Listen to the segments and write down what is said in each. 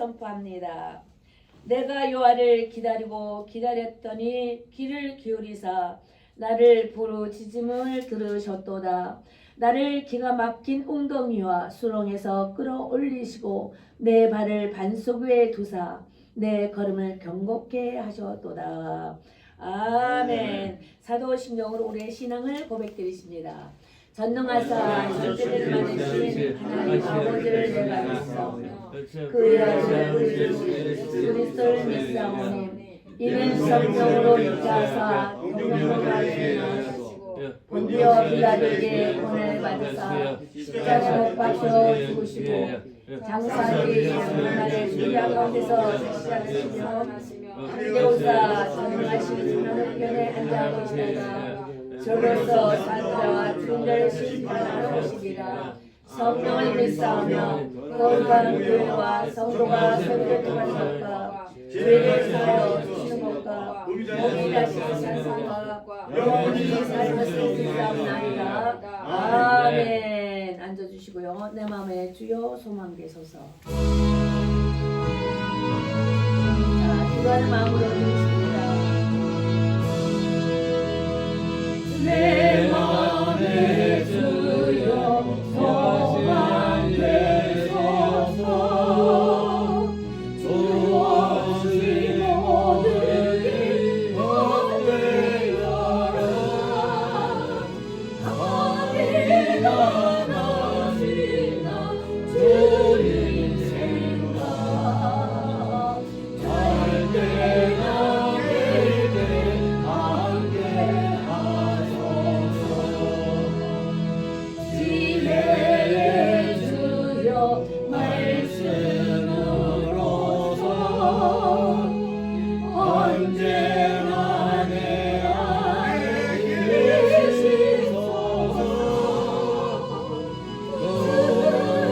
선포합니다. 내가 여호와를 기다리고 기다렸더니 귀를 기울이사 나를 부르짖음을 들으셨도다. 나를 기가 막힌 웅덩이와 수렁에서 끌어올리시고 내 발을 반석 위에 두사 내 걸음을 경고케 하셨도다. 아멘. 사도신경으로 우리의 신앙을 고백드리십니다. 전능하사 절대를 많으신 하나님 아버지를 내가 믿사오며 그의 아들 우리 주 그리스도를 믿사오니 이는 성령으로 육체하사 동명으로 하시며 본디오 빌라도에게 권을 받으사 십자가에 못 박혀 죽으시고 장사기 장날에 주야 가운데서 시작하시며 한대오사 전능하신 하늘편에 앉아 계시다가 저로서 산자와 중자를 심판하러 오시리라. 성령을 믿사오며 거룩한 교회와 성도가 설교하는 것과 죄를 사하여 주시는 것과 몸이 다시는 찬송과 영원히 살 것을 믿사옵나이다. 아멘. 앉아주시고요. 내 마음에 주여 소망 되소서. 자, 기도하는 마음으로 드리십니다. 내 마음에 주여 소망 되소서. 주 없이 모든 길 어디여라. 하늘에 나가시나 주님 생각 잘 때나 내게 지혜의 주여 말씀으로서 언제나 내 안에 계시소서.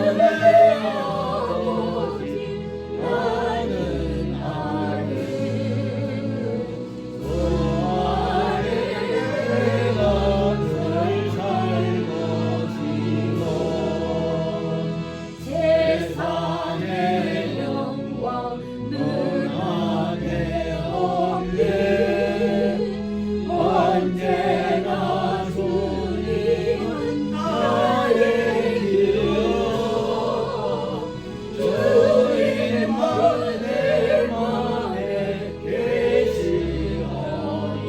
은혜 아버지 나는 아는 그 안에 내가 늘 살고 세상의 영광 눈 안에 없네. 언제나 주님은 나의 기억. 주님은 내 맘에 계시오니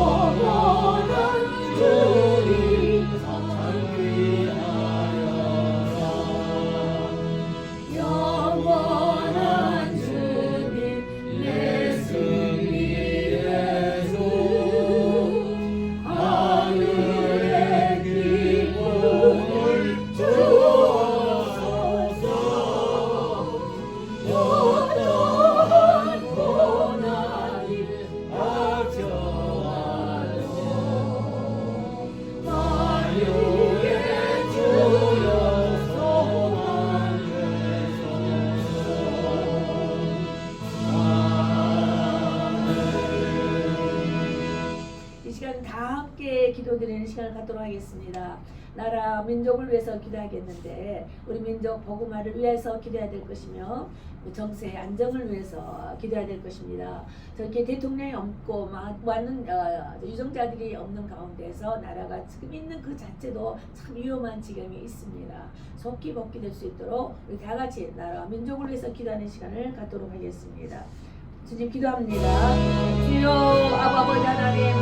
영원한 주님 영원한 주님 내 승리의 주 하늘의 기쁨을 주옵소서. 어떠한 고난이 닥쳐와도 만유의 주여 소망 이 시간 다 함께 기도드리는 시간을 갖도록 하겠습니다. 나라 민족을 위해서 기도하겠는데 우리 민족 복음화를 위해서 기도해야 될 것이며 정세 안정을 위해서 기도해야 될 것입니다. 저렇게 대통령이 없고 많은 유정자들이 없는 가운데서 나라가 지금 있는 그 자체도 참 위험한 지경이 있습니다. 속기 복귀될 수 있도록 우리 다 같이 나라 민족을 위해서 기도하는 시간을 갖도록 하겠습니다. 주님 기도합니다. 주여 아버지 하나님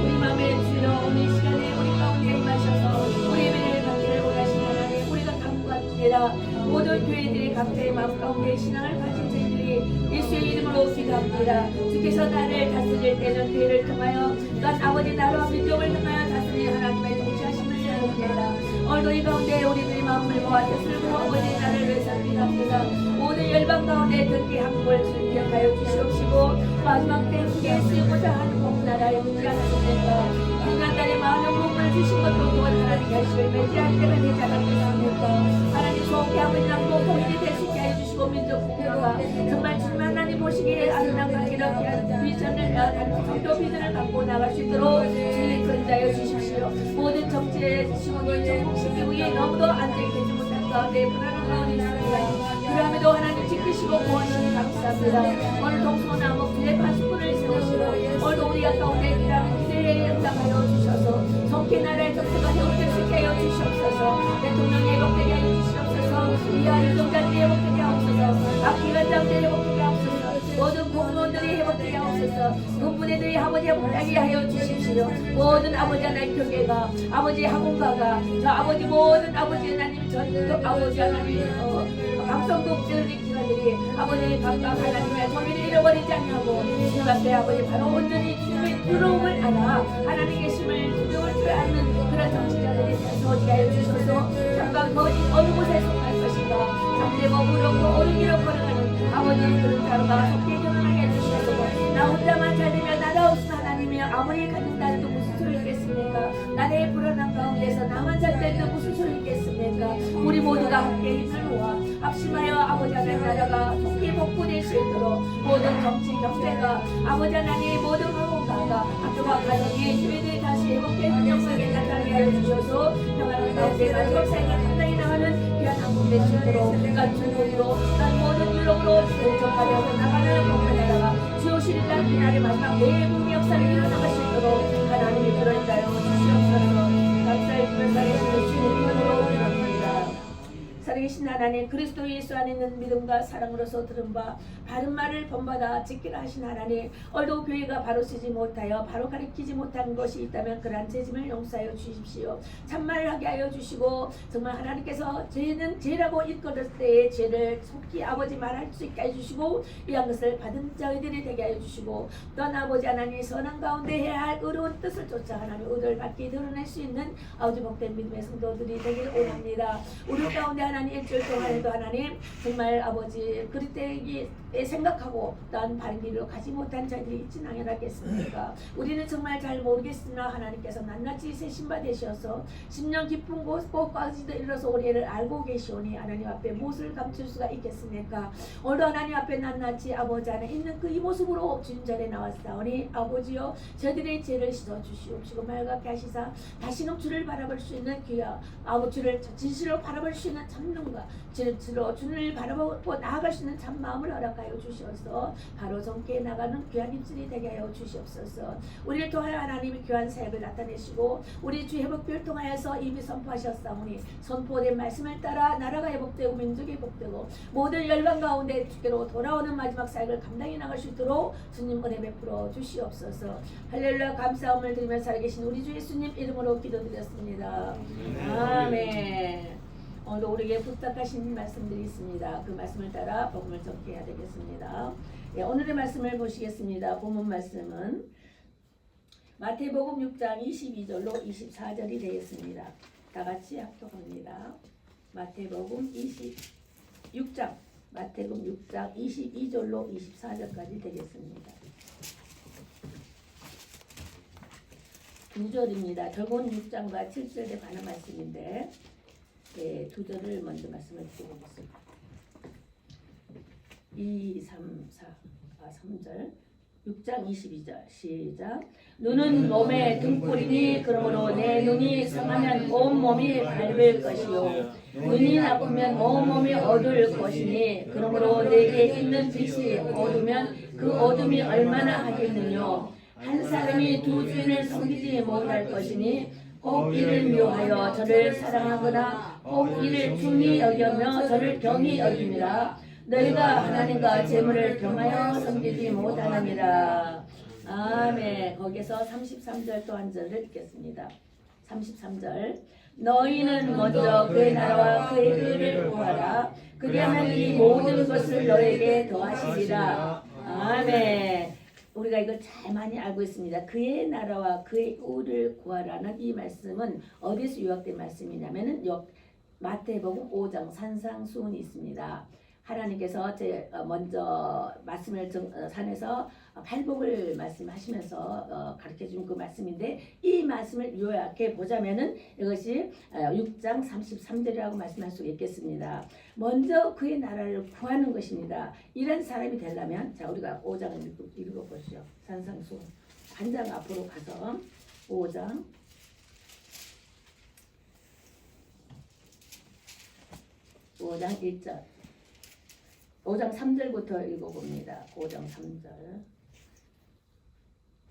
우리 마음에 주여 오늘 시간에 우리 가운데 임하셔서 우리 예배를 받기를 원하시는 하나님 우리가 간구하니라 모든 교회들이 각자의 마음 가운데 신앙을 가진 저희들이 예수의 이름으로 기도합니다. 주께서 나를 다스릴 때는 교회를 통하여 또한 아버지 나라와 민족을 통하여 다스릴 하나님의 통치하심을 기도합니다. 오늘도 이 가운데 우리들의 마음을 모아 뜻을 모아 아버지 나를 위해서 기도합니다. 모든 열방 가운데 듣기 한국을 기억하여 주시옵시고 마지막 때 크게 쓰고자 하는 복나라의 문제가 나옵니다. 인간들의 많은 복을 주신 것도 또한 하나님 결실을 맺지할 때가 되지 않았겠습니까? 하나님 소원케 아버지 남고 통일이 되시게 해주시고 민족 국회로와 정말 주님 하나님 보시기에 아름답고 이렇게 비전을 성도 비전을 갖고 나갈 수 있도록 주님 그린자여 주십시오. 모든 정치의 시국이 전국 시국이 너무도 안정이 되지 못합니다. 가운데 불안한 가운데 있습니다. 그럼에도 하나님 지키시고 보호하시니 감사합니다. 오늘 동서나무 기대 파수꾼을 세우시고 오늘도 우리 가운데 기다는 기대에 응답하여 주셔서 성계 나라의 정부가 회복될 수 있게 하여 주시옵소서. 대통령이 회복되게 하여 주시옵소서. 이하 유동자들이 회복되게 하옵소서. 각 기관장들이 회복되게 하옵소서. 모든 공무원들이 회복되게 하옵소서. 군부대들이 아버지 회복되게 하여 주십시오. 모든 아버지 하나님 교계가 아버지 학원가가 저 아버지 모든 아버지 하나님 전국 아버지 하나님 방송국들이 기관들이 아버지 각각 하나님의 권위를 잃어버리지 않냐고 주님 앞에 아버지 바로 온전히 주님의 두려움을 알아 하나님 계심을 두려울 줄 아는 그런 정치자들이 서지게 하여 주셔서 잠깐 거짓 어느 곳에 속할 것인가 잠들고 무릎고 오르기로 걸어가는 아버지의 그런 자로가 속히 결혼하게 해주셔서 나 혼자만 잘 되면 나라 없으면 하나님이 아무리 가진 딸도 무슨 소리 있겠습니까? 나의 불안한 가운데서 나만 잘 때도 무슨 소리 있겠습니까? 우리 모두가 함께 힘을 모아 합심하여 아버지 하나님 나라가 속히 복구될 수 있도록 모든 정치 경제가 아버지 하나님 모든 학원가가 학교가 가정이 교회들이 다시 회복된 영광에 나타나게 하여 주셔서 평안한 가운데 마지막 삶을 감당해 나가는 귀한 한국 될 수 있도록 그러니까 중국으로 난 모든 유럽으로 전파되어서 나가는 복된 나라가 주오시는 날 그날의 마지막 대부분 역사를 일어나갈 수 있도록 하나님이 그럴 따여 주시옵소서. 감사의 품을 살리시는 주님 이름으로 기도합니다. 살아계신 하나님 그리스도 예수 안에 있는 믿음과 사랑으로서 들은 바 바른 말을 본받아 지키라 하신 하나님 오늘도 교회가 바로 쓰지 못하여 바로 가르치지 못한 것이 있다면 그러한 죄짐을 용서하여 주십시오. 참말을 하게 하여 주시고 정말 하나님께서 죄는 죄라고 일컬을 때의 죄를 속히 아버지 말할 수 있게 해주시고 이한 것을 받은 자들이 되게 하여 주시고 또한 아버지 하나님 선한 가운데 해야 할 의로운 뜻을 쫓아 하나님의 의도를 받게 드러낼 수 있는 아버지 복된 믿음의 성도들이 되기를 원합니다. 우리 가운데 하나님 일주일 동안에도 하나님 정말 아버지 그리때에 생각하고 또한 바른 길로 가지 못한 자들이 있지는 않겠습니까? 우리는 정말 잘 모르겠으나 하나님께서 낱낱이 세신 바 되셔서 10년 깊은 곳까지도 이르러서 우리를 알고 계시오니 하나님 앞에 무엇을 감출 수가 있겠습니까? 오늘도 하나님 앞에 낱낱이 아버지 안에 있는 그 이 모습으로 주님 전에 나왔사오니 아버지여 저들의 죄를 씻어주시옵시고 맑게 하시사 다시는 주를 바라볼 수 있는 귀와 아버지를 진실로 바라볼 수 있는 참는과 진실로 주를 바라보고 나아갈 수 있는 참 마음을 허락하여 주시옵소서. 바로 정케 나가는 귀한 입술이 되게 하여 주시옵소서. 우리를 통하여 하나님의 귀한 사역을 나타내시고 우리 주 회복교를 통하여서 이미 선포하셨사오니 선포된 말씀을 따라 나라가 회복되고 민족이 회복되고 모든 열방 가운데 주께로 돌아오는 마지막 사역을 감당해 나갈 수 있도록 주님 은혜 베풀어 주시옵소서. 할렐루야 감사함을 드리며 살아계신 우리 주 예수님 이름으로 기도드렸습니다. 아멘. 오늘도 우리에게 부탁하신 말씀들이 있습니다. 그 말씀을 따라 복음을 전케해야 되겠습니다. 예, 오늘의 말씀을 보시겠습니다. 본문 말씀은 마태복음 6장 22절로 24절이 되겠습니다. 다 같이 합독합니다. 마태복음 6장 22절로 24절까지 되겠습니다. 2절입니다. 결국은 6장과 7절에 관한 말씀인데 네, 2절을 먼저 말씀을 드리겠습니다. 3절 6장 22절 시작. 눈은 몸의 등불이니 그러므로 내 눈이 성하면 온 몸이 밝을 것이요 눈이 나쁘면 온 몸이 어두울 것이니 그러므로 내게 있는 빛이 어두면 그 어둠이 얼마나 하겠느냐. 한 사람이 두 주인을 섬기지 못할 것이니 혹 이를 미워하여 저를 사랑하거나 혹 이를 중히 여기며 저를 경히 여김이라. 너희가 하나님과 재물을 경하여 섬기지 못하느니라. 아멘. 거기서 33절 또 한 절을 읽겠습니다. 33절 너희는 먼저 그의 나라와 그의 의를 구하라. 그리하면 이 모든 것을 너에게 더하시리라. 아멘. 우리가 이걸 잘 많이 알고 있습니다. 그의 나라와 그의 의를 구하라는 이 말씀은 어디서 요약된 말씀이냐면은 마태복음 5장 산상수훈이 있습니다. 하나님께서 먼저 말씀을 산에서 팔복을 말씀하시면서 가르쳐준 그 말씀인데 이 말씀을 요약해 보자면은 이것이 6장 33절이라고 말씀할 수 있겠습니다. 먼저 그의 나라를 구하는 것입니다. 이런 사람이 되려면 자 우리가 5장을 읽어보시죠. 산상수훈 한 장 앞으로 가서 5장 5장 1절 5장 3절부터 읽어봅니다. 5장 3절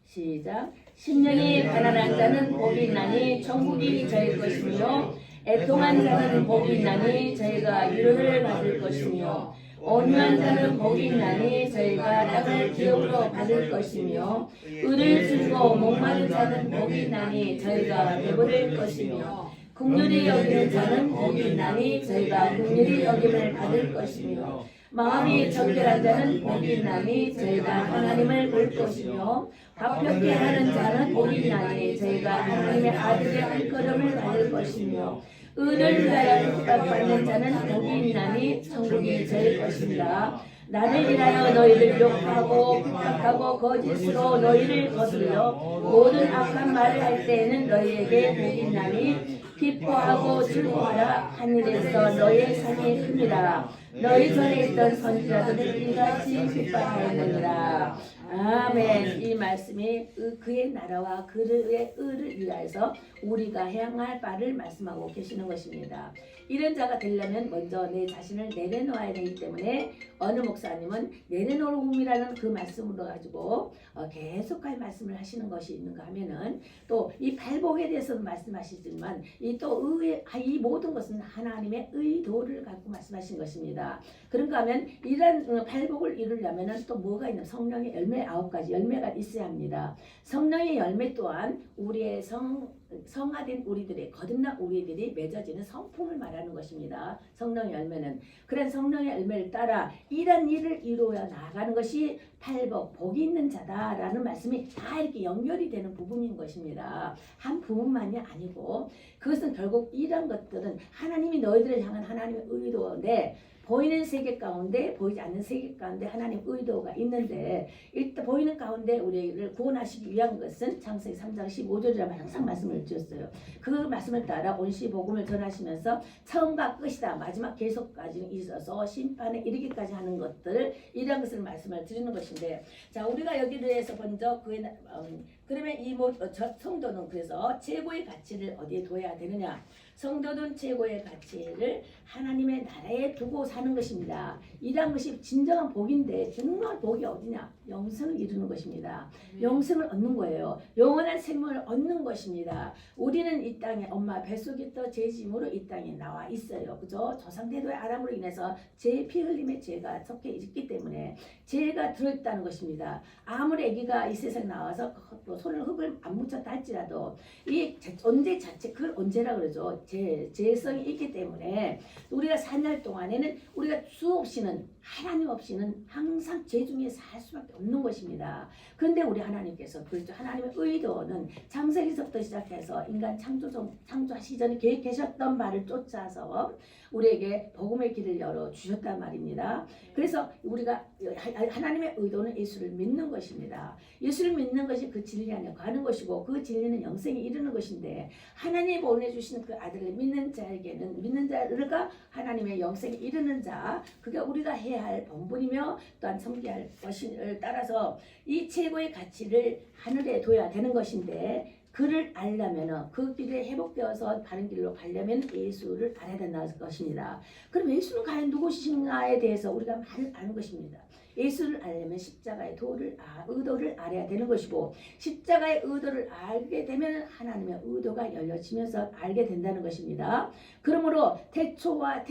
시작. 심령이 가난한 자는 복이 있나니 천국이 저희 것이며 애통한 자는 복이 있나니 저희가 위로를 받을 것이며 온유한 자는 복이 있나니 저희가 땅을 기업으로 받을 것이며 의를 줄고 목마른 자는 복이 있나니 저희가 배부를 것이며 긍휼히 여기는 자는 복이 있나니 저희가 긍휼히 여김을 받을 것이며 마음이 정결한 자는 복이 있나니 저희가 하나님을 볼 것이며 화평케 하는 자는 복이 있나니 저희가 하나님의 아들의 한걸음을 받을 것이며 의를 위하여 핍박받는 자는 복이 있나니 천국이 저희 것입니다. 나를 위하여 너희를 욕하고 핍박하고 거짓으로 너희를 거슬려 모든 악한 말을 할 때에는 너희에게 복이 있나니 기뻐하고 즐거워하라. 하늘에서 너희의 상이 큽니다. 너희 전에 있던 선지자들을 이같이 핍박하였느니라. 아멘. 이 말씀이 그의 나라와 그의 의를 위하여서 우리가 향할 바를 말씀하고 계시는 것입니다. 이런 자가 되려면 먼저 내 자신을 내려놓아야 되기 때문에 어느 목사님은 내려놓음이라는 그 말씀으로 가지고 계속할 말씀을 하시는 것이 있는가 하면은 또 이 발복에 대해서도 말씀하시지만 이 또 이 모든 것은 하나님의 의도를 갖고 말씀하신 것입니다. 그런가 하면 이런 발복을 이루려면은 또 뭐가 있나? 성령의 열매 9가지 열매가 있어야 합니다. 성령의 열매 또한 우리의 성화된 우리들의 거듭난 우리들이 맺어지는 성품을 말하는 것입니다. 성령의 열매는 그런 성령의 열매를 따라 이런 일을 이루어 나가는 것이 팔복 복이 있는 자다라는 말씀이 다 이렇게 연결이 되는 부분인 것입니다. 한 부분만이 아니고 그것은 결국 이런 것들은 하나님이 너희들을 향한 하나님의 의도인데 보이는 세계 가운데 보이지 않는 세계 가운데 하나님 의도가 있는데 일단 보이는 가운데 우리를 구원하시기 위한 것은 창세기 3장 15절이라고 항상 말씀을 주셨어요. 그 말씀을 따라 온시 복음을 전하시면서 처음과 끝이다 마지막 계속까지 있어서 심판에 이르기까지 하는 것들 이런 것을 말씀을 드리는 것인데 자 우리가 여기를 해서 먼저 그러면 이 성도는 그래서 최고의 가치를 어디에 둬야 되느냐? 성도는 최고의 가치를 하나님의 나라에 두고 사는 것입니다. 이런 것이 진정한 복인데 정말 복이 어디냐? 영생을 이루는 것입니다. 영생을 얻는 거예요. 영원한 생명을 얻는 것입니다. 우리는 이 땅에 엄마 뱃속부터 죄짐으로 이 땅에 나와 있어요. 그죠? 조상대도의 아람으로 인해서 제 피 흘림의 죄가 섞여 있기 때문에 죄가 들어있다는 것입니다. 아무리 아기가 이 세상에 나와서 손을 흙을 안 묻혔다 할지라도 이 언제 자체 그걸 언제라 그러죠. 죄성이 있기 때문에 우리가 살 날 동안에는 우리가 수없이는 하나님 없이는 항상 죄 중에 살 수밖에 없는 것입니다. 그런데 우리 하나님께서 그렇죠. 하나님의 의도는 창세기서부터 시작해서 인간 창조하시기 전에 계획하셨던 바를 쫓아서 우리에게 복음의 길을 열어 주셨단 말입니다. 그래서 우리가 하나님의 의도는 예수를 믿는 것입니다. 예수를 믿는 것이 그 진리 안에 가는 것이고 그 진리는 영생에 이르는 것인데 하나님이 보내주신 그 아들을 믿는 자에게는 믿는 자가 하나님의 영생에 이르는 자 그게 우리가 해야 할 본분이며 또한 섬겨야 할 것을 따라서 이 최고의 가치를 하늘에 둬야 되는 것인데 그를 알려면 그 길에 회복되어서 바른 길로 가려면 예수를 알아야 된다는 것입니다. 그럼 예수는 과연 누구신가에 대해서 우리가 많이 아는 것입니다. 예수를 알려면 십자가의 의도를 알아야 되는 것이고 십자가의 의도를 알게 되면 하나님의 의도가 열려지면서 알게 된다는 것입니다. 그러므로 태초와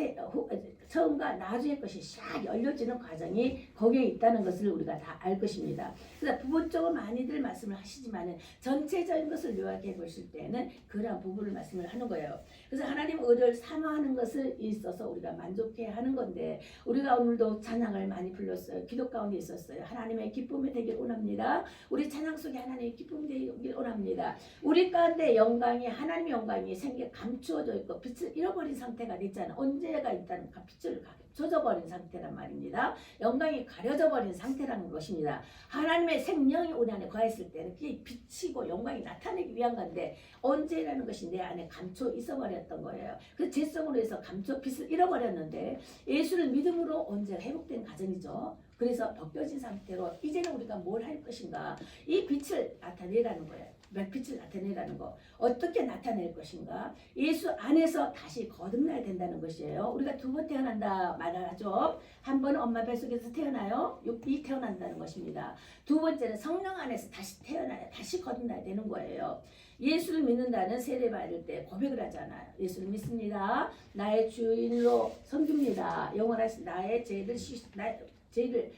처음과 나중의 것이 싹 열려지는 과정이 거기에 있다는 것을 우리가 다 알 것입니다. 그래서 부분적으로 많이들 말씀을 하시지만 전체적인 것을 요약해 보실 때는 그러한 부분을 말씀을 하는 거예요. 그래서 하나님 의를 사모하는 것을 있어서 우리가 만족해야 하는 건데 우리가 오늘도 찬양을 많이 불렀어요. 기도 가운데 있었어요. 하나님의 기쁨이 되길 원합니다. 우리 찬양 속에 하나님의 기쁨이 되길 원합니다. 우리 가운데 영광이 하나님의 영광이 생겨 감추어져 있고 빛을 잃어버린 상태가 됐잖아. 언제가 있다는 빛을 감춰져 버린 상태란 말입니다. 영광이 가려져 버린 상태라는 것입니다. 하나님의 생명이 우리 안에 거했을 때는 그게 비치고 영광이 나타내기 위한 건데 언제라는 것이 내 안에 감춰 있어 버렸던 거예요. 그 죄성으로 해서 감춰 빛을 잃어버렸는데 예수를 믿음으로 언제 회복된 과정이죠. 그래서 벗겨진 상태로 이제는 우리가 뭘 할 것인가 이 빛을 나타내라는 거예요. 빛을 나타내라는 거. 어떻게 나타낼 것인가? 예수 안에서 다시 거듭나야 된다는 것이에요. 우리가 두 번 태어난다 말하죠. 한 번은 엄마 뱃속에서 태어나요. 육이 태어난다는 것입니다. 두 번째는 성령 안에서 다시 태어나야, 다시 거듭나야 되는 거예요. 예수를 믿는다는 세례받을 때 고백을 하잖아요. 예수를 믿습니다. 나의 주인으로 섬깁니다. 영원하신 나의 죄를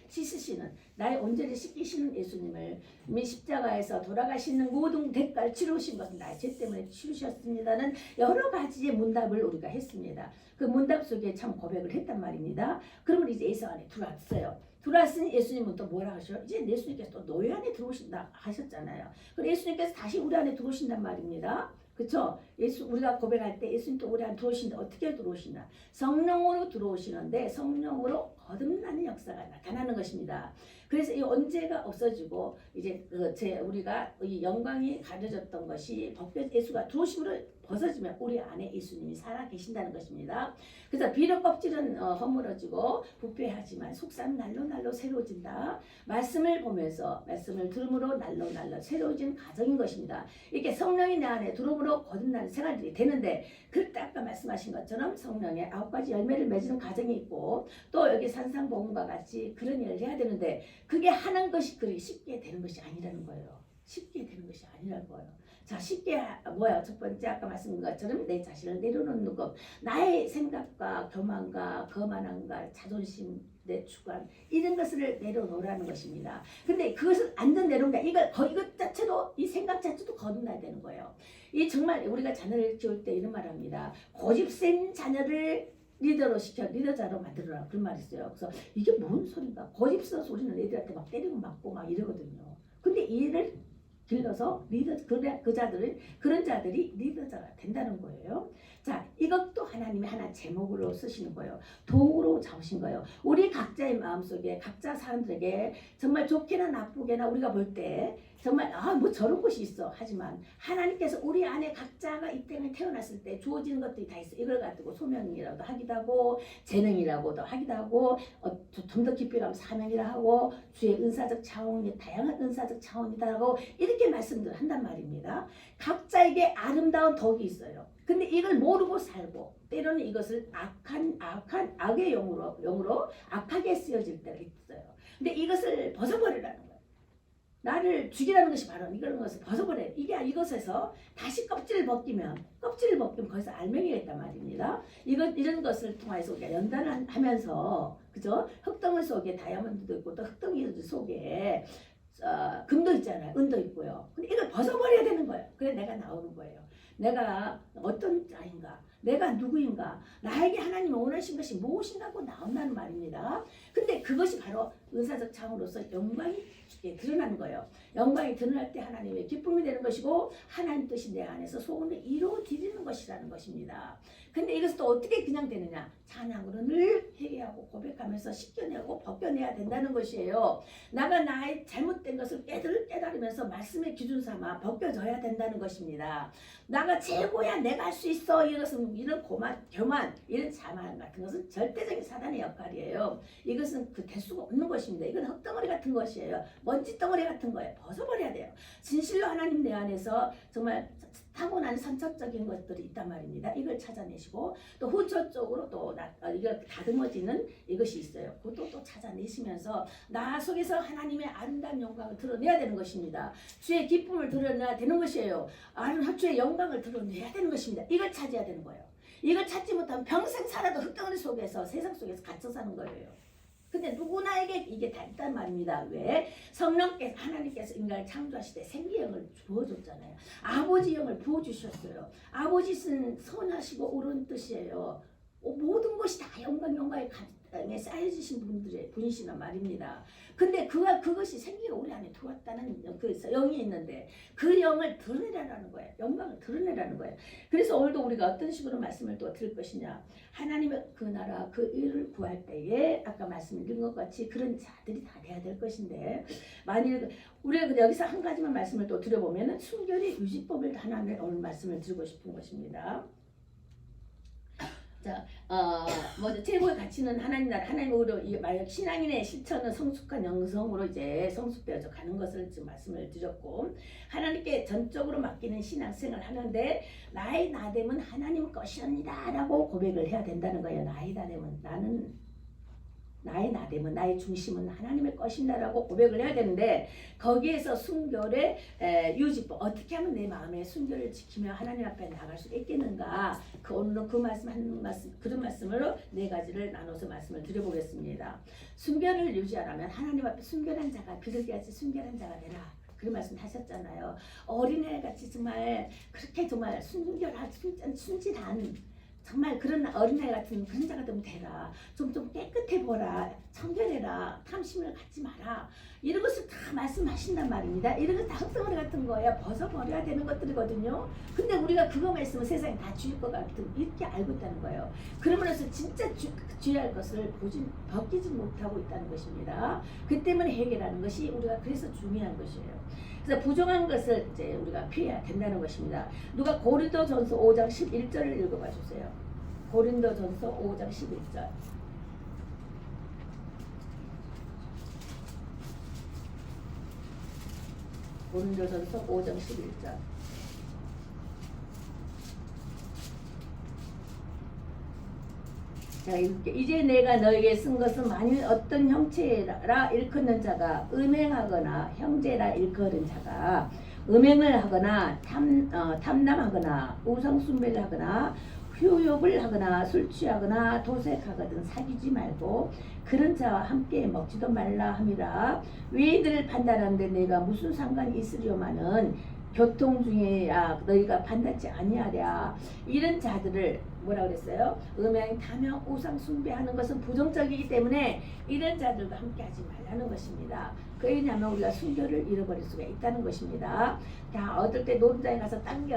씻으시는, 나의 온전히 씻기시는 예수님을 십자가에서 돌아가시는 모든 대가를 치르신 것은 나의 죄 때문에 치르셨습니다는 여러 가지의 문답을 우리가 했습니다. 그 문답 속에 참 고백을 했단 말입니다. 그러면 이제 예수 안에 들어왔어요. 들어왔으니 예수님은 또 뭐라 하셔? 이제 예수님께서 또 너희 안에 들어오신다 하셨잖아요. 그럼 예수님께서 다시 우리 안에 들어오신단 말입니다. 그렇죠? 우리가 고백할 때 예수님 또 우리 안에 들어오신다. 어떻게 들어오시나? 성령으로 들어오시는데 성령으로 거듭나는 역사가 나타나는 것입니다. 그래서 이 언제가 없어지고 이제 우리가 이 영광이 가려졌던 것이 예수가 들어오심으로 벗어지면 우리 안에 예수님이 살아 계신다는 것입니다. 그래서 비록 껍질은 허물어지고 부패하지만 속사는 날로 새로워진다. 말씀을 보면서 말씀을 들음으로 날로 새로워진 가정인 것입니다. 이렇게 성령이 내 안에 들어오므로 거듭나는 생활들이 되는데, 그때 아까 말씀하신 것처럼 성령의 9가지 열매를 맺는 가정이 있고 또 여기 산상복음과 같이 그런 일을 해야 되는데, 그게 하는 것이 그렇게 쉽게 되는 것이 아니라는 거예요. 쉽게 되는 것이 아니라는 거예요. 자, 쉽게 뭐야? 첫 번째 아까 말씀드린 것처럼 내 자신을 내려놓는 것, 나의 생각과 교만과 거만함과 자존심, 내 주관 이런 것을 내려놓으라는 것입니다. 근데 그것을 완전 내려놓는다. 이것 자체도, 이 생각 자체도 거듭나야 되는 거예요. 이 정말 우리가 자녀를 키울 때 이런 말 합니다. 고집센 자녀를 리더로 시켜 리더자로 만들어라, 그런 말이 있어요. 그래서 이게 뭔 소린가? 고집스러운 소리는 애들한테 막 때리고 맞고 막 이러거든요. 근데 이를 길러서 그런 자들이 리더자가 된다는 거예요. 자, 이것도 하나님이 하나 제목으로 쓰시는 거예요. 도구로 잡으신 거예요. 우리 각자의 마음속에 각자 사람들에게 정말 좋게나 나쁘게나 우리가 볼 때 정말 뭐 저런 것이 있어 하지만 하나님께서 우리 안에 각자가 이 땅에 태어났을 때 주어지는 것들이 다 있어. 이걸 가지고 소명이라도 하기도 하고 재능이라고도 하기도 하고 좀 더 깊이 가면 사명이라 하고 주의 은사적 차원이 다양한 은사적 차원이다 하고 이렇게 말씀들을 한단 말입니다. 각자에게 아름다운 덕이 있어요. 근데 이걸 모르고 살고 때로는 이것을 악의 영으로 악하게 쓰여질 때가 있어요. 근데 이것을 벗어버리라는 거예요. 나를 죽이라는 것이 바로 이런 것을 벗어버려요. 이것에서 다시 껍질을 벗기면 거기서 알맹이가 있단 말입니다. 이런 것을 통해서 우리가 연단을 하면서, 그죠? 흙덩이 속에 다이아몬드도 있고 또 흙덩이 속에 금도 있잖아요. 은도 있고요. 근데 이걸 벗어버려야 되는 거예요. 그래 내가 나오는 거예요. 내가 어떤 자인가, 내가 누구인가, 나에게 하나님이 원하신 것이 무엇인가고 나온다는 말입니다. 근데 그것이 바로 은사적 창으로서 영광이 드러나는 거예요. 영광이 드러날 때 하나님의 기쁨이 되는 것이고 하나님 뜻이 내 안에서 소원을 이루어드리는 것이라는 것입니다. 근데 이것을 또 어떻게 그냥 되느냐? 찬양으로 늘 회개하고 고백하면서 씻겨내고 벗겨내야 된다는 것이에요. 나가 나의 잘못된 것을 깨달으면서 말씀의 기준 삼아 벗겨져야 된다는 것입니다. 나가 최고야, 내가 할 수 있어, 이런 교만, 이런 자만 같은 것은 절대적인 사단의 역할이에요. 이것은 될 수가 없는 것입니다. 이건 흙덩어리 같은 것이에요. 먼지 덩어리 같은 거예요. 벗어버려야 돼요. 진실로 하나님 내 안에서 정말 타고난 선천적인 것들이 있단 말입니다. 이걸 찾아내시고 또 후천적으로 또 이걸 다듬어지는 이것이 있어요. 그것도 또 찾아내시면서 나 속에서 하나님의 아름다운 영광을 드러내야 되는 것입니다. 주의 기쁨을 드러내야 되는 것이에요. 주의 영광을 드러내야 되는 것입니다. 이걸 찾아야 되는 거예요. 이걸 찾지 못하면 평생 살아도 흙덩어리 속에서, 세상 속에서 갇혀 사는 거예요. 근데 누구나에게 이게 다 있단 말입니다. 왜? 성령께서, 하나님께서 인간을 창조하실 때 생기형을 부어줬잖아요. 아버지 영을 부어주셨어요. 아버지는 선하시고 옳은 뜻이에요. 모든 것이 다 영광의 가정에 쌓여지신 분이시란 말입니다. 근데 그것이 생기가 우리 안에 들어왔다는 그 영이 있는데 그 영을 드러내라는 거예요. 영광을 드러내라는 거예요. 그래서 오늘도 우리가 어떤 식으로 말씀을 또 드릴 것이냐. 하나님의 그 나라 그 일을 구할 때에 아까 말씀드린 것 같이 그런 자들이 다 돼야 될 것인데, 만일 우리가 여기서 한 가지만 말씀을 또 드려보면 순결의 유지법을 하나를 오늘 말씀을 드리고 싶은 것입니다. 자, 먼저 최고의 가치는 하나님 나라, 하나님으로 만약 신앙인의 실천은 성숙한 영성으로 이제 성숙되어져 가는 것을 지금 말씀을 드렸고, 하나님께 전적으로 맡기는 신앙생활을 하는데 나의 나됨은 하나님 것이옵니다라고 고백을 해야 된다는 거예요. 나의 나됨은 나의 나됨은 나의 중심은 하나님의 것이다라고 고백을 해야 되는데, 거기에서 순결의 유지법, 어떻게 하면 내 마음의 순결을 지키며 하나님 앞에 나갈 수 있겠는가, 오늘은 그 말씀 한 말씀, 그런 말씀으로 네 가지를 나눠서 말씀을 드려보겠습니다. 순결을 유지하려면 하나님 앞에 순결한 자가 비둘기같이 순결한 자가 되라, 그런 말씀 하셨잖아요. 어린애같이 정말 그렇게 정말 순결한 순진한 정말 그런 어린아이 같은 그런 자가 좀 되라. 좀 깨끗해 보라. 청결해라. 탐심을 갖지 마라. 이런 것을 다 말씀하신단 말입니다. 이런 거 다 흙덩어리 같은 거야. 벗어버려야 되는 것들이거든요. 근데 우리가 그거만 있으면 세상에 다 주일 것 같은 이렇게 알고 있다는 거예요. 그러면서 진짜 주의할 것을 벗기지 못하고 있다는 것입니다. 그 때문에 해결하는 것이 우리가 그래서 중요한 것이에요. 그래서 부정한 것을 이제 우리가 피해야 된다는 것입니다. 누가 고린도전서 5장 11절을 읽어봐 주세요. 고린도전서 5장 11절. 고린도전서 5장 11절. 자, 이제 내가 너에게 쓴 것은 만일 어떤 형체라 일컫는 자가 음행하거나 형제라 일컬은 자가 음행을 하거나 탐남하거나 우상숭배를 하거나 휴욕을 하거나 술 취하거나 도색하거든 사귀지 말고 그런 자와 함께 먹지도 말라 함이라. 외인들을 판단하는데 내가 무슨 상관이 있으려마는 교통 중에야 너희가 판단치 아니하랴. 이런 자들을 뭐라 그랬어요? 음행, 탐욕, 우상 숭배하는 것은 부정적이기 때문에 이런 자들과 함께하지 말라는 것입니다. 왜냐하면 우리가 순결을 잃어버릴 수가 있다는 것입니다. 자, 어떨 때 노름장에 가서 당겨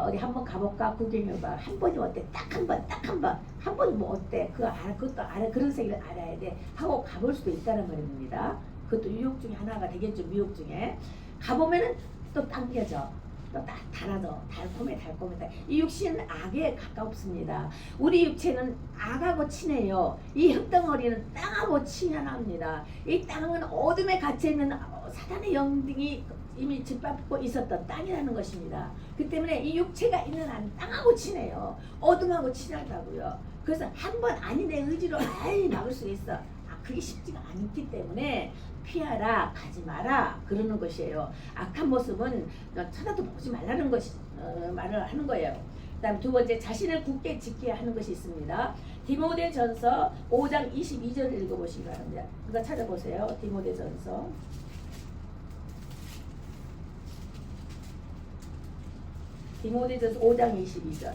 어디 한번 가볼까 구경해봐. 한 번이 어때? 딱 한 번이 뭐 어때? 그것도 알아. 그런 세계를 알아야 돼 하고 가볼 수도 있다는 말입니다. 그것도 유혹 중에 하나가 되겠죠. 미혹 중에 가보면은 또 당겨져. 또 달아져. 달콤해. 이 육신은 악에 가깝습니다. 우리 육체는 악하고 친해요. 이 흙덩어리는 땅하고 친합니다. 이 땅은 어둠에 갇혀있는 사단의 영등이 이미 짓밟고 있었던 땅이라는 것입니다. 그 때문에 이 육체가 있는 한 땅하고 친해요. 어둠하고 친하다고요. 그래서 한 번 아니 내 의지로 막을 수 있어. 그게 쉽지가 않기 때문에 피하라, 가지 마라 그러는 것이에요. 악한 모습은 쳐다도 보지 말라는 것이 말을 하는 거예요. 그다음 두 번째, 자신을 굳게 지켜야 하는 것이 있습니다. 디모데전서 5장 22절을 읽어보시기 바랍니다. 그거 찾아보세요. 디모데전서 5장 22절.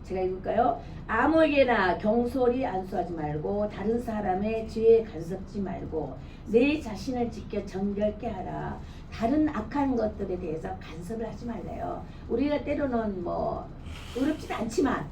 제가 읽을까요? 아무에게나 경솔히 안수하지 말고 다른 사람의 죄에 간섭지 말고 내 자신을 지켜 정결케 하라. 다른 악한 것들에 대해서 간섭을 하지 말래요. 우리가 때로는 뭐 어렵지도 않지만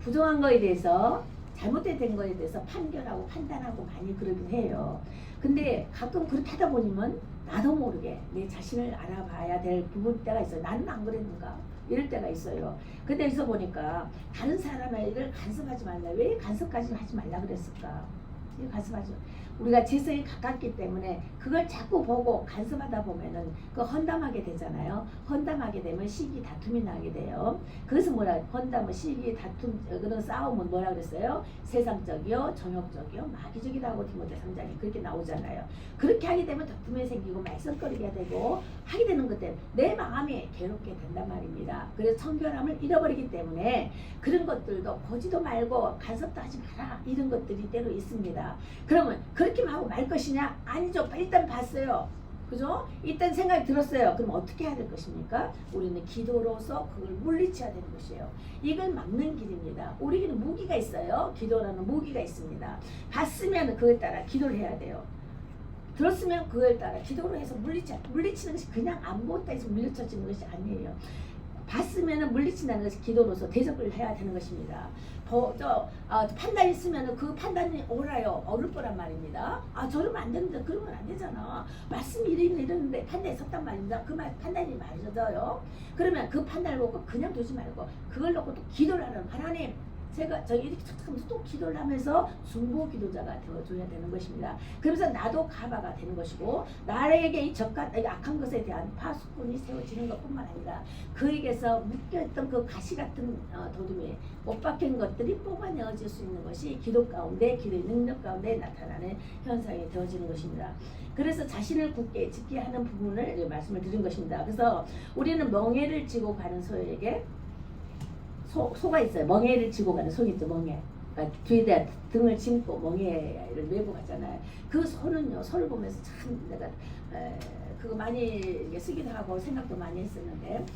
부정한 거에 대해서 잘못된 거에 대해서 판결하고 판단하고 많이 그러긴 해요. 근데 가끔 그렇게 하다 보면 나도 모르게 내 자신을 알아봐야 될 부분 때가 있어요. 나는 안 그랬는가? 이럴 때가 있어요. 근데 여기서 보니까 다른 사람의 일을 간섭하지 말라. 왜 간섭까지 하지 말라 그랬을까? 간섭하지. 우리가 재성이 가깝기 때문에 그걸 자꾸 보고 간섭하다 보면은 그 헌담하게 되잖아요. 헌담하게 되면 시기 다툼이 나게 돼요. 그래서 뭐라 헌담은 시기 다툼 그런 싸움은 뭐라 그랬어요? 세상적이요, 정욕적이요, 마귀적이라고 디모데 3장에 그렇게 나오잖아요. 그렇게 하게 되면 다툼이 생기고 말썽거리게 되고 하게 되는 것 때문에 내 마음이 괴롭게 된단 말입니다. 그래서 청결함을 잃어버리기 때문에 그런 것들도 보지도 말고 간섭도 하지 마라 이런 것들이 때로 있습니다. 그러면 그렇게만 하고 말 것이냐? 아니죠. 일단 봤어요. 그죠? 일단 생각이 들었어요. 그럼 어떻게 해야 될 것입니까? 우리는 기도로서 그걸 물리쳐야 되는 것이에요. 이걸 막는 길입니다. 우리에게는 무기가 있어요. 기도라는 무기가 있습니다. 봤으면 그에 따라 기도를 해야 돼요. 들었으면 그에 따라 기도를 해서 물리치는 것이 그냥 아무것도 해서 물리쳐지는 것이 아니에요. 봤으면은 물리친다는 것이 기도로서 대적을 해야 되는 것입니다. 판단 있으면은 그 판단이 옳아요. 옳을 거란 말입니다. 저러면 안 되는데 그러면 안 되잖아. 말씀이 이러는데 판단이 섰단 말입니다. 그 판단이 맞아요. 그러면 그 판단을 보고 그냥 두지 말고 그걸 놓고 또 기도를 하는 하나님. 저 이렇게 하면서 또 기도를 하면서 중보 기도자가 되어줘야 되는 것입니다. 그러면서 나도 가바가 되는 것이고 나에게 이 악한 것에 대한 파수꾼이 세워지는 것뿐만 아니라 그에게서 묶여있던 그 가시 같은 도둠에 못 박힌 것들이 뽑아내어질 수 있는 것이 기도 가운데 기도의 능력 가운데 나타나는 현상이 되어지는 것입니다. 그래서 자신을 굳게 지키게 하는 부분을 말씀을 드린 것입니다. 그래서 우리는 멍에를 지고 가는 소에게 소가 있어요. 멍에를 지고 가는 소 있죠. 멍에. 그러니까 뒤에다 등을 짐고 멍에를 메고 가잖아요. 그 소는요. 소를 보면서 참 내가 그거 많이 쓰기도 하고 생각도 많이 했었는데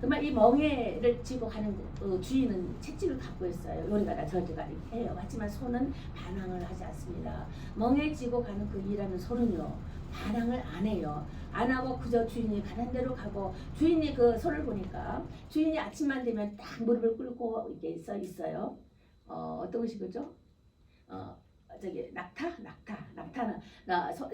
정말 이 멍에를 지고 가는 주인은 채찍을 갖고 있어요. 요리가다 저리가 해요. 하지만 소는 반항을 하지 않습니다. 멍에 지고 가는 그 일하는 소는요. 반항을 안 해요. 안 하고 그저 주인이 가는 대로 가고 주인이 그 소를 보니까 주인이 아침만 되면 딱 무릎을 꿇고 이렇게 써 있어요. 어떤 것이 그죠? 저기 낙타는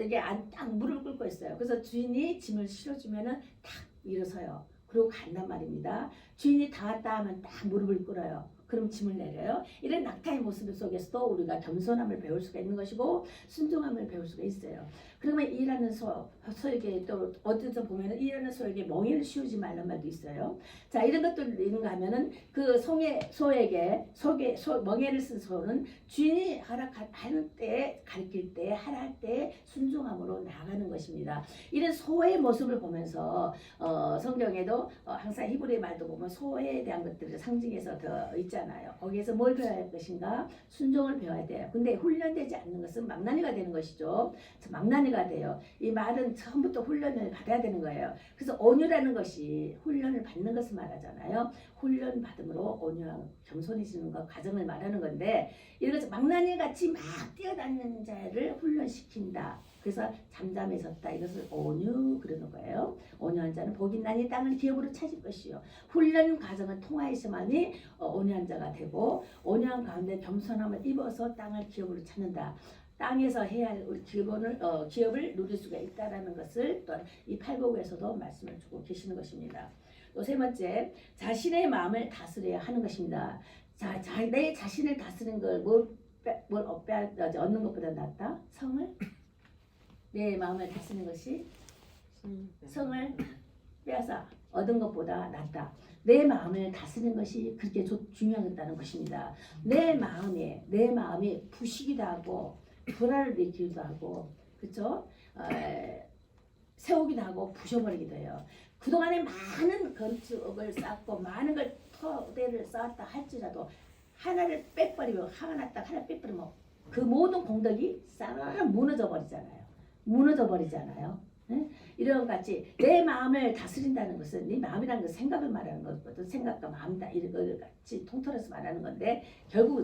이게 딱 무릎을 꿇고 있어요. 그래서 주인이 짐을 실어주면은 딱 일어서요. 그리고 간단 말입니다. 주인이 다 왔다 하면 딱 무릎을 꿇어요. 그럼 짐을 내려요. 이런 낙타의 모습 속에서도 우리가 겸손함을 배울 수가 있는 것이고 순종함을 배울 수가 있어요. 그러면 일하는 소에게 또 어디서 보면 일하는 소에게 멍에를 씌우지 말란 말도 있어요. 자, 이런 것들 있는가 하면은 그 소에게 멍에를 쓴 소는 주인이 하라할 때 가르칠 때 하라 할 때 순종함으로 나아가는 것입니다. 이런 소의 모습을 보면서 성경에도 항상 히브리의 말도 보면 소에 대한 것들을 상징해서 더 있잖아요. 거기에서 뭘 배워야 할 것인가? 순종을 배워야 돼요. 근데 훈련되지 않는 것은 망나니가 되는 것이죠. 망나니가 돼요. 이 말은 처음부터 훈련을 받아야 되는 거예요. 그래서 온유라는 것이 훈련을 받는 것을 말하잖아요. 훈련 받음으로 온유하고 겸손해지는 것 과정을 말하는 건데 이런 것 망나니 같이 막 뛰어다니는 자를 훈련시킨다. 그래서 잠잠해 섰다. 이것을 온유 그러는 거예요. 온유한 자는 복이 있나니 땅을 기업으로 찾을 것이요. 훈련 과정을 통하여서만이 온유한 자가 되고 온유한 가운데 겸손함을 입어서 땅을 기업으로 찾는다. 땅에서 해야 할 우리 기업을 누릴 수가 있다라는 것을 또 이 팔복에서도 말씀을 주고 계시는 것입니다. 또 세 번째, 자신의 마음을 다스려야 하는 것입니다. 내 자신을 다스리는 걸 얻는 것보다 낫다? 성을? 내 마음을 다스리는 것이 성을 빼앗아 얻은 것보다 낫다. 내 마음을 다스리는 것이 그렇게 중요하다는 것입니다. 내 마음이 부시기도 하고 불안을 일으키기도 하고 그렇죠? 세우기도 하고 부셔버리기도 해요. 그동안에 많은 건축을 쌓고 많은 걸 토대를 쌓았다 할지라도 하나를 빼버리면 하나 빼버리면 그 모든 공덕이 싹 무너져 버리잖아요. 네? 이런 같이 내 마음을 다스린다는 것은 네 마음이라는 건 생각을 말하는 것거든. 생각과 마음이다 이런 걸 같이 통틀어서 말하는 건데 결국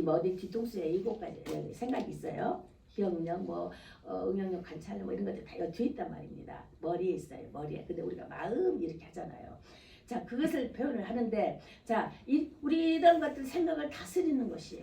어디 뒤통수에 7가지 생각이 있어요. 기억력, 응용력, 관찰력 이런 것들 다 뒤에 있단 말입니다. 머리에 있어요. 머리에. 근데 우리가 마음 이렇게 하잖아요. 자, 그것을 표현을 하는데, 자, 우리 이런 것들 생각을 다스리는 것이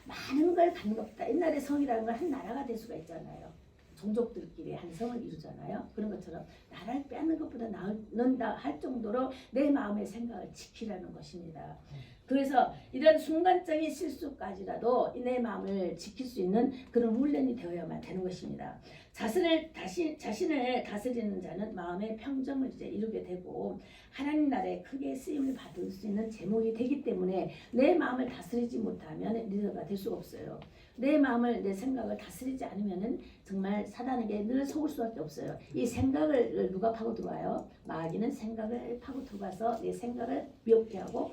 많은 걸 갖는 것보다 옛날에 성이라는 건 한 나라가 될 수가 있잖아요. 종족들끼리 한 성을 이루잖아요. 그런 것처럼 나라를 빼앗는 것보다 나은다 할 정도로 내 마음의 생각을 지키라는 것입니다. 그래서 이런 순간적인 실수까지라도 내 마음을 지킬 수 있는 그런 훈련이 되어야만 되는 것입니다. 자신을 다스리는 자는 마음의 평정을 이루게 되고 하나님 나라에 크게 쓰임을 받을 수 있는 제목이 되기 때문에 내 마음을 다스리지 못하면 리더가 될 수가 없어요. 내 생각을 다스리지 않으면은 정말 사단에게 늘 속을 수밖에 없어요. 이 생각을 누가 파고 들어와요? 마귀는 생각을 파고 들어가서 내 생각을 미혹게 하고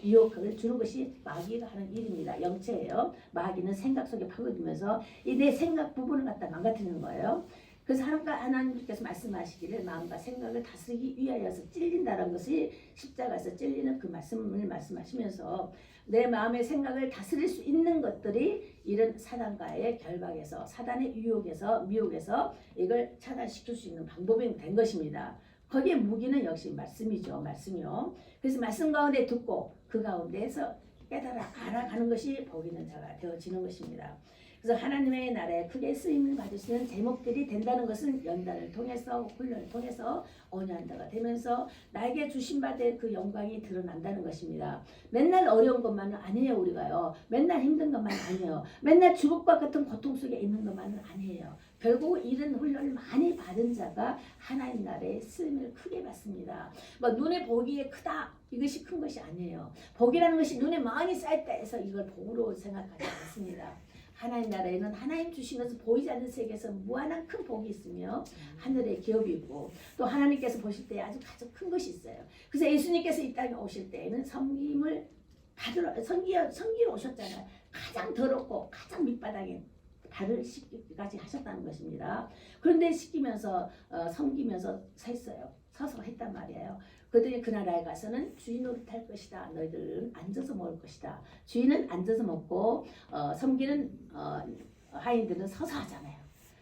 유혹을 주는 것이 마귀가 하는 일입니다. 영체예요. 마귀는 생각 속에 파고들면서 이 내 생각 부분을 갖다 망가뜨리는 거예요. 그래서 하나님께서 말씀하시기를 마음과 생각을 다스리기 위하여서 찔린다는 것이 십자가에서 찔리는 그 말씀을 말씀하시면서 내 마음의 생각을 다스릴 수 있는 것들이 이런 사단과의 결박에서 사단의 유혹에서 미혹에서 이걸 차단시킬 수 있는 방법이 된 것입니다. 거기에 무기는 역시 말씀이죠. 말씀이요. 그래서 말씀 가운데 듣고 그 가운데에서 깨달아 알아가는 것이 복 있는 자가 되어지는 것입니다. 그래서 하나님의 나라에 크게 쓰임을 받으시는 제목들이 된다는 것은 연단을 통해서 훈련을 통해서 언약자가 되면서 나에게 주신 바 된 그 영광이 드러난다는 것입니다. 맨날 어려운 것만은 아니에요. 우리가요. 맨날 힘든 것만 아니에요. 맨날 주국과 같은 고통 속에 있는 것만은 아니에요. 결국 이런 훈련을 많이 받은 자가 하나님 나라의 쓰임을 크게 받습니다. 뭐 눈에 보기에 크다 이것이 큰 것이 아니에요. 복이라는 것이 눈에 많이 쌓였다 해서 이걸 복으로 생각하지 않습니다. 하나님 나라에는 하나님 주신 것을 보이지 않는 세계에서 무한한 큰 복이 있으며 하늘의 기업이고 또 하나님께서 보실 때 아주 큰 것이 있어요. 그래서 예수님께서 이 땅에 오실 때에는 섬김을 받으러 섬기러 오셨잖아요. 가장 더럽고 가장 밑바닥에 발을 씻기까지 하셨다는 것입니다. 그런데 씻기면서 섬기면서 서서 했단 말이에요. 그들이 그 나라에 가서는 주인 노릇할 것이다. 너희들은 앉아서 먹을 것이다. 주인은 앉아서 먹고 섬기는 하인들은 서서 하잖아요.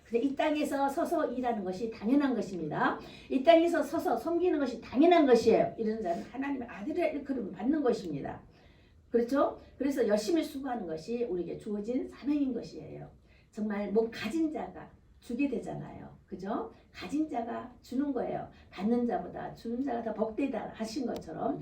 근데 이 땅에서 서서 일하는 것이 당연한 것입니다. 이 땅에서 서서 섬기는 것이 당연한 것이에요. 이런 자는 하나님의 아들의 일컬음을 받는 것입니다. 그렇죠? 그래서 열심히 수고하는 것이 우리에게 주어진 사명인 것이에요. 정말 뭐 가진 자가 주게 되잖아요. 그죠? 가진 자가 주는 거예요. 받는 자보다 주는 자가 더 복되다 하신 것처럼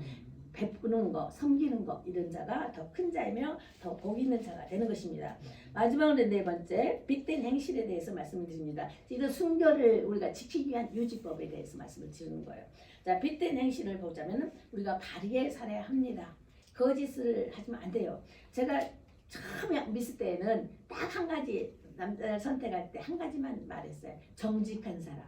베푸는 거, 섬기는 거 이런 자가 더 큰 자이며 더 복 있는 자가 되는 것입니다. 마지막으로 네 번째 빛된 행실에 대해서 말씀을 드립니다. 이거 순결을 우리가 지키기 위한 유지법에 대해서 말씀을 드리는 거예요. 자, 빛된 행실을 보자면 우리가 바르게 살아야 합니다. 거짓을 하시면 안 돼요. 제가 처음에 믿을 때는 딱 한 가지 남자를 선택할 때 한 가지만 말했어요. 정직한 사람.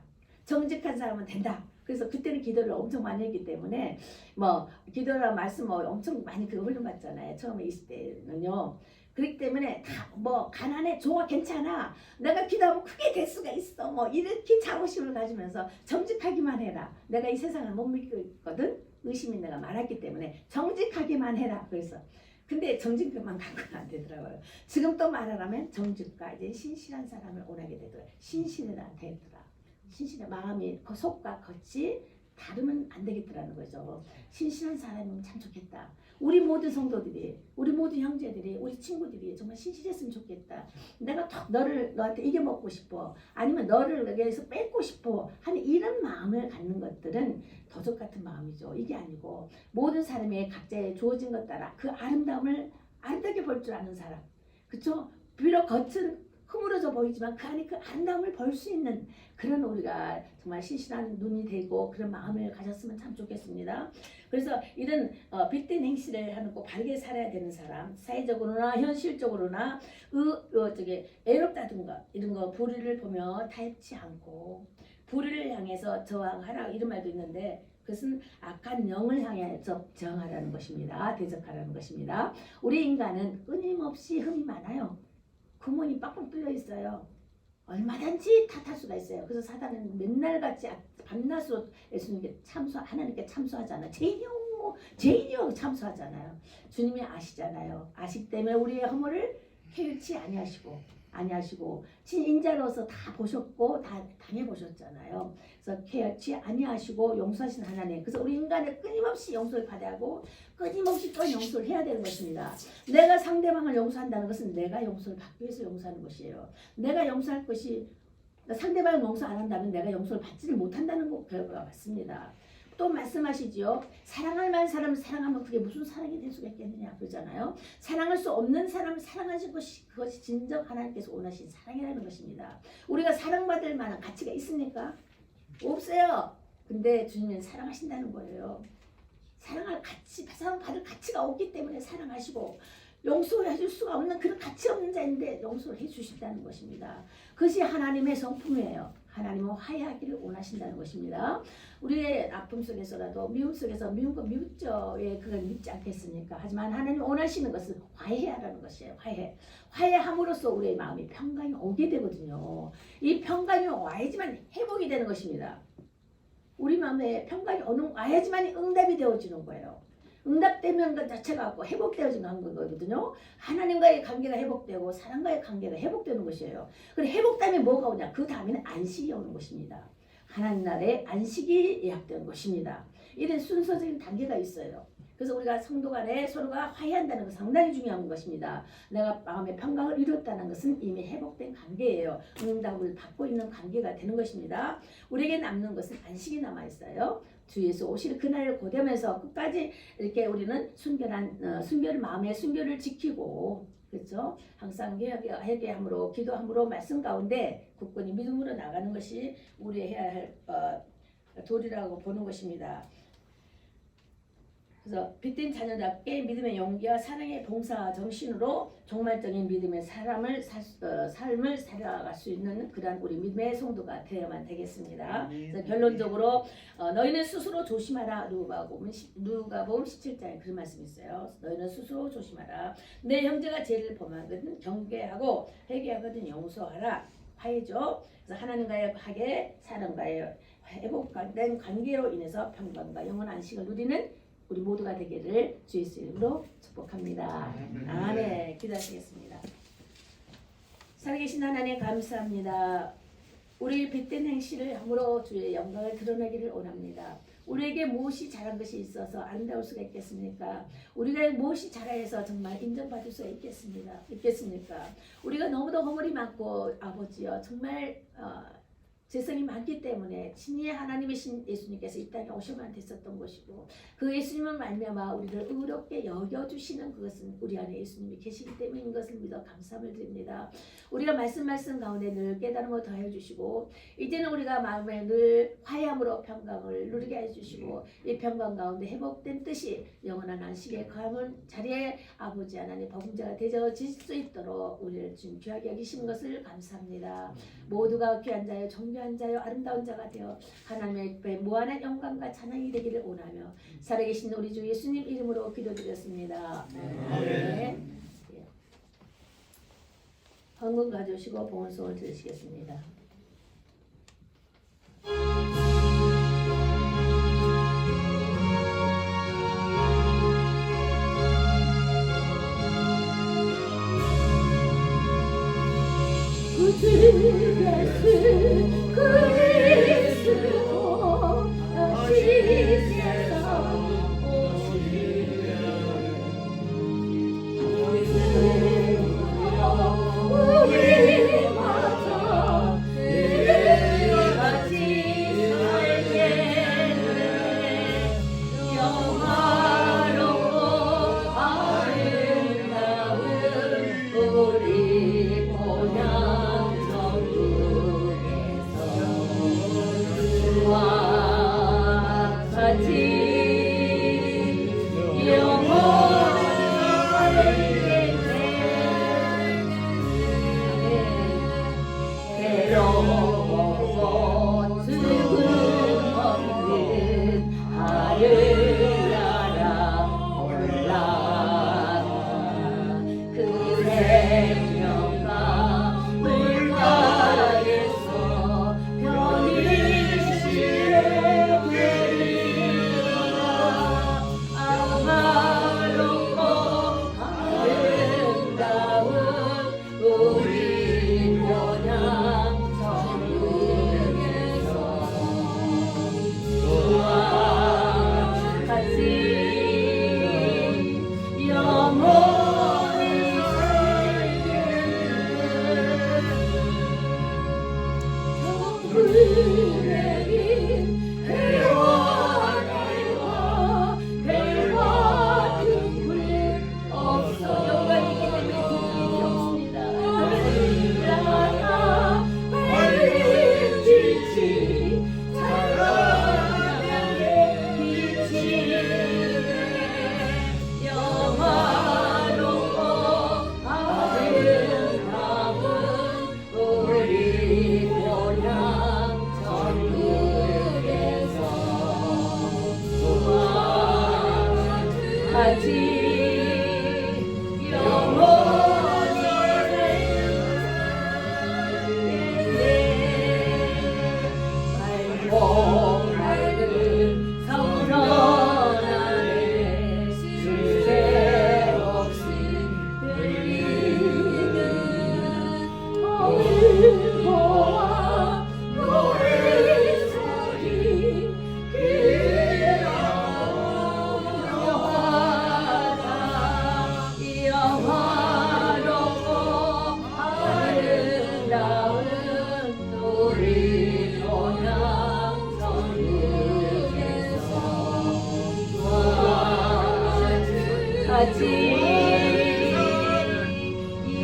정직한 사람은 된다. 그래서 그때는 기도를 엄청 많이 했기 때문에 뭐 기도랑 말씀 엄청 많이 그거 훈련받잖아요. 처음에 있을 때는요. 그렇기 때문에 다 뭐 가난해 좋아 괜찮아 내가 기도하면 크게 될 수가 있어 뭐 이렇게 자부심을 가지면서 정직하기만 해라. 내가 이 세상을 못 믿거든. 의심이 내가 많았기 때문에 정직하기만 해라. 그래서 근데 정직만 갖고는 안 되더라고요. 지금 또 말하라면 정직과 이제 신실한 사람을 원하게 되더라고요. 신실해야 되더라. 신실한 마음이 그 속과 겉이 다르면 안 되겠더라는 거죠. 신실한 사람이면 참 좋겠다. 우리 모든 성도들이, 우리 모든 형제들이, 우리 친구들이 정말 신실했으면 좋겠다. 내가 더 너한테 이겨먹고 싶어. 아니면 너를 여기에서 뺏고 싶어. 하는 이런 마음을 갖는 것들은 도적 같은 마음이죠. 이게 아니고 모든 사람의 각자의 주어진 것 따라 그 아름다움을 아름답게 볼 줄 아는 사람. 그렇죠? 비록 겉은 흐물어져 보이지만 그 안에 그 아름다움을 볼 수 있는 그런 우리가 정말 신실한 눈이 되고 그런 마음을 가졌으면 참 좋겠습니다. 그래서 이런 빛된 행실을 하는 꼭 바르게 살아야 되는 사람, 사회적으로나 현실적으로나 애롭다든가 이런 거 불의를 보며 타협치 않고 불의를 향해서 저항하라 이런 말도 있는데 그것은 악한 영을 향해 저항하라는 것입니다. 대적하라는 것입니다. 우리 인간은 끊임없이 흠이 많아요. 구멍이 빡빡 뚫려 있어요. 얼마든지 탓할 수가 있어요. 그래서 사단은 맨날 같이 밤낮으로 예수님께 하나님께 참소하잖아요. 죄인이요 참소하잖아요. 주님이 아시잖아요. 아시기 때문에 우리의 허물을 해일치 아니하시고 친인자로서 다 보셨고 다 당해보셨잖아요. 그래서 해일치 아니하시고 용서하시는 하나님. 그래서 우리 인간을 끊임없이 용서를 받아야 하고 끊임없이 또 용서를 해야 되는 것입니다. 내가 상대방을 용서한다는 것은 내가 용서를 받기 위해서 용서하는 것이에요. 내가 용서할 것이 상대방을 용서 안 한다면 내가 용서를 받지를 못한다는 결과가 맞습니다. 또 말씀하시지요. 사랑할 만한 사람을 사랑하면 그게 무슨 사랑이 될 수가 있겠느냐 그러잖아요. 사랑할 수 없는 사람을 사랑하신 것이 그것이 진정 하나님께서 원하신 사랑이라는 것입니다. 우리가 사랑받을 만한 가치가 있습니까? 없어요. 근데 주님은 사랑하신다는 거예요. 사랑받을 가치가 없기 때문에 사랑하시고 용서를 해줄 수가 없는 그런 가치 없는 자인데 용서를 해주신다는 것입니다. 그것이 하나님의 성품이에요. 하나님은 화해하기를 원하신다는 것입니다. 우리의 아픔 속에서라도 미움 속에서 미운 거 미웠죠. 예, 그걸 믿지 않겠습니까? 하지만 하나님이 원하시는 것은 화해하라는 것이에요. 화해함으로써 우리의 마음이 평강이 오게 되거든요. 이 평강이 와야지만 회복이 되는 것입니다. 우리 마음에 평강이 와야지만 응답이 되어지는 거예요. 응답되면 그 자체가 회복되어지는 거거든요. 하나님과의 관계가 회복되고 사람과의 관계가 회복되는 것이에요. 그래 회복되면 뭐가 오냐? 그 다음에는 안식이 오는 것입니다. 하나님 나라의 안식이 예약된 것입니다. 이런 순서적인 단계가 있어요. 그래서 우리가 성도 간에 서로가 화해한다는 것은 상당히 중요한 것입니다. 내가 마음의 평강을 이뤘다는 것은 이미 회복된 관계예요. 응답을 받고 있는 관계가 되는 것입니다. 우리에게 남는 것은 안식이 남아있어요. 주 예수 오실 그날을 고대하면서 끝까지 이렇게 우리는 순결한 마음의 순결을 지키고, 그렇죠? 항상 회개함으로 기도함으로 말씀 가운데 굳건히 믿음으로 나가는 것이 우리 해야 할 도리라고 보는 것입니다. 그래서 빛된 자녀답게 믿음의 용기와 사랑의 봉사 정신으로 종말적인 믿음의 삶을 살아갈 수 있는 그러한 우리 믿음의 성도가 되어야만 되겠습니다. 그래서 결론적으로 너희는 스스로 조심하라. 누가복음 17장에 그런 말씀이 있어요. 너희는 스스로 조심하라. 내 형제가 죄를 범하거든 경계하고 회개하거든 용서하라. 화해죠. 그래서 하나님과의 화해, 사람과의 회복된 관계로 인해서 평강과 영원한 안식을 누리는 우리 모두가 되기를 주 예수 이름으로 축복합니다. 아멘. 기도하시겠습니다. 살아계신 하나님 감사합니다. 우리 빛된 행실을 함으로 주의 영광을 드러내기를 원합니다. 우리에게 무엇이 잘한 것이 있어서 아름다울 수가 있겠습니까? 우리가 무엇이 잘해서 정말 인정받을 수 있겠습니까? 우리가 너무도 허물이 많고 아버지여 정말 죄성이 많기 때문에 친히 하나님이신 예수님께서 이 땅에 오셔만 됐었던 것이고, 그 예수님은 말미암아 우리를 의롭게 여겨주시는 그것은 우리 안에 예수님이 계시기 때문인 것을 믿어 감사함을 드립니다. 우리가 말씀 가운데 늘 깨달음을 더해 주시고, 이제는 우리가 마음에 늘 화해함으로 평강을 누리게 해주시고, 이 평강 가운데 회복된 뜻이 영원한 안식에 거하는 자리에 아버지 하나님 복음자가 되어질 수 있도록 우리를 지금 귀하게 여기신 것을 감사합니다. 모두가 귀한 자여 정죄한 자여 아름다운 자가 되어 하나님의 앞에 무한한 영광과 찬양이 되기를 원하며 살아계신 우리 주 예수님 이름으로 기도드렸습니다. 네. 헌금 가져오시고 봉헌송을 드리시겠습니다. 우리 고향 전국에서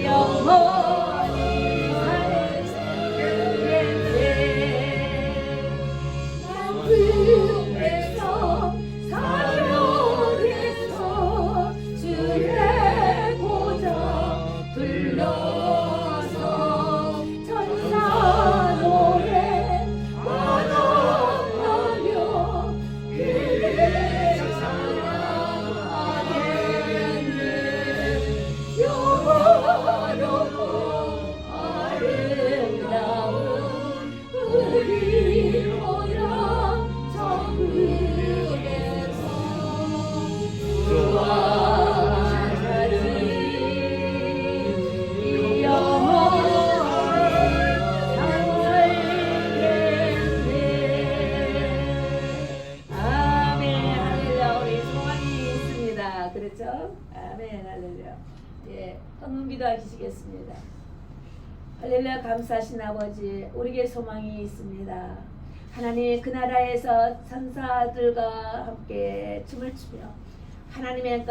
영원히 사는 땅끝에서 사면에서 주의 보좌 둘러서 천사 노래 만나며 그를 찬양하겠네. 영원하고 아름다운 우리 모양 천국에서 주와같이 영원히 살겠네. 아멘 할렐루야. 우리 소망이 있습니다. 그렇죠? 아멘 할렐루야. 예, 헌금기도 하시겠습니다. 할렐루야. 감사하신 아버지, 우리에게 소망이 있습니다. 하나님, 그 나라에서 천사들과 함께 춤을 추며 하나님의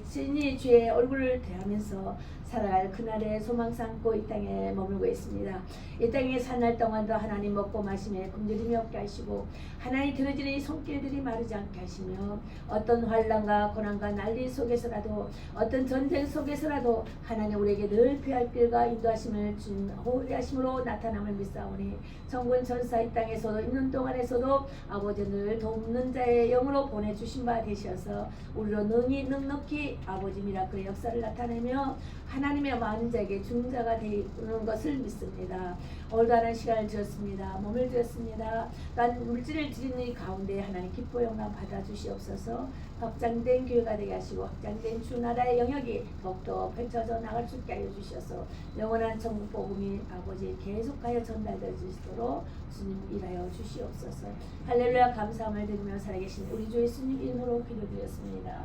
진이 주의 얼굴을 대하면서 살아갈 그날의 소망 삼고 이 땅에 머물고 있습니다. 이 땅에 사날 동안도 하나님 먹고 마시며 굶주림이 없게 하시고 하나님 들어지는 이 손길들이 마르지 않게 하시며 어떤 환난과 고난과 난리 속에서라도 어떤 전쟁 속에서라도 하나님 우리에게 늘 피할 길과 인도하심을 준 호리하심으로 나타남을 믿사오니 천군 천사 이 땅에서도 있는 동안에서도 아버지 늘 돕는 자의 영으로 보내주신 바 되셔서 우리로 능히 넉넉히 아버지 미라클의 역사를 나타내며 하나님의 많은 자에게 중자가 되는 것을 믿습니다. 올바른 시간을 주었습니다. 몸을 주었습니다. 난 물질을 드리는 이 가운데 하나님 기뻐 영광 받아주시옵소서. 확장된 교회가 되게 하시고 확장된 주 나라의 영역이 더욱더 펼쳐져 나갈 수 있게 하여 주셔서 영원한 천국 복음이 아버지 계속하여 전달되어 주시도록 주님 일하여 주시옵소서. 할렐루야. 감사함을 드리며 살아계신 우리 주 예수님 이름으로 기도드렸습니다.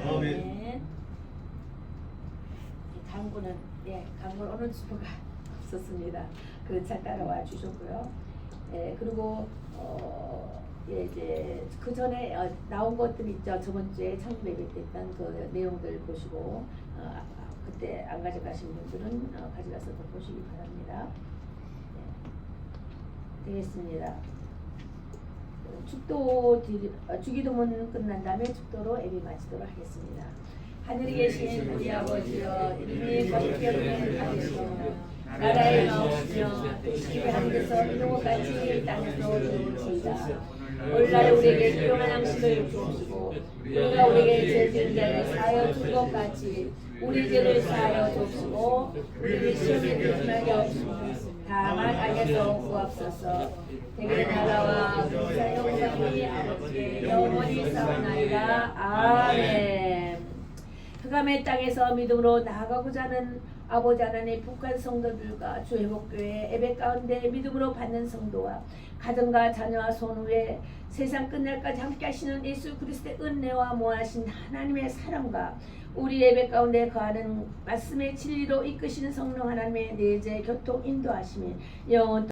아멘. 강구는 강구는 어느 주부가 없었습니다. 잘 따라와 주셨고요. 그리고 이제 그 전에 나온 것들 있죠. 저번 주에 창립 예배 때 했던 그 내용들 보시고 그때 안 가져가신 분들은 가져가서 또 보시기 바랍니다. 되겠습니다. 축도 주기도문 끝난 다음에 축도로 예배 마치도록 하겠습니다. 하늘에 계신 우리 아버지여, 이름이 거룩히 여김을 나라에 나오시며 뜻이 하늘에서 이룬 것 같이 땅에서 이루어지이다. 오늘날 우리에게 필요한 양식을 주옵시고 우리가 우리에게 죄 지은 자를 사하여 준 것 같이 우리 죄를 사하여 주옵시고 우리를 시험에 들지 말게 하옵시고 다만 악에서 구하옵소서. 대개 나라와 권세와 영광이 아버지께 영원히 싸우나이다. 아멘. 흑암의 땅에서 믿음으로 나아가고자 하는 아버지 하나님 북한 성도들과 주회복교회 예배 가운데 믿음으로 받는 성도와 가정과 자녀와 손후에 세상 끝날까지 함께 하시는 예수 그리스도의 은혜와 모하신 하나님의 사랑과 우리 예배 가운데 거하는 말씀의 진리로 이끄시는 성령 하나님의 내재 교통 인도하심이 영원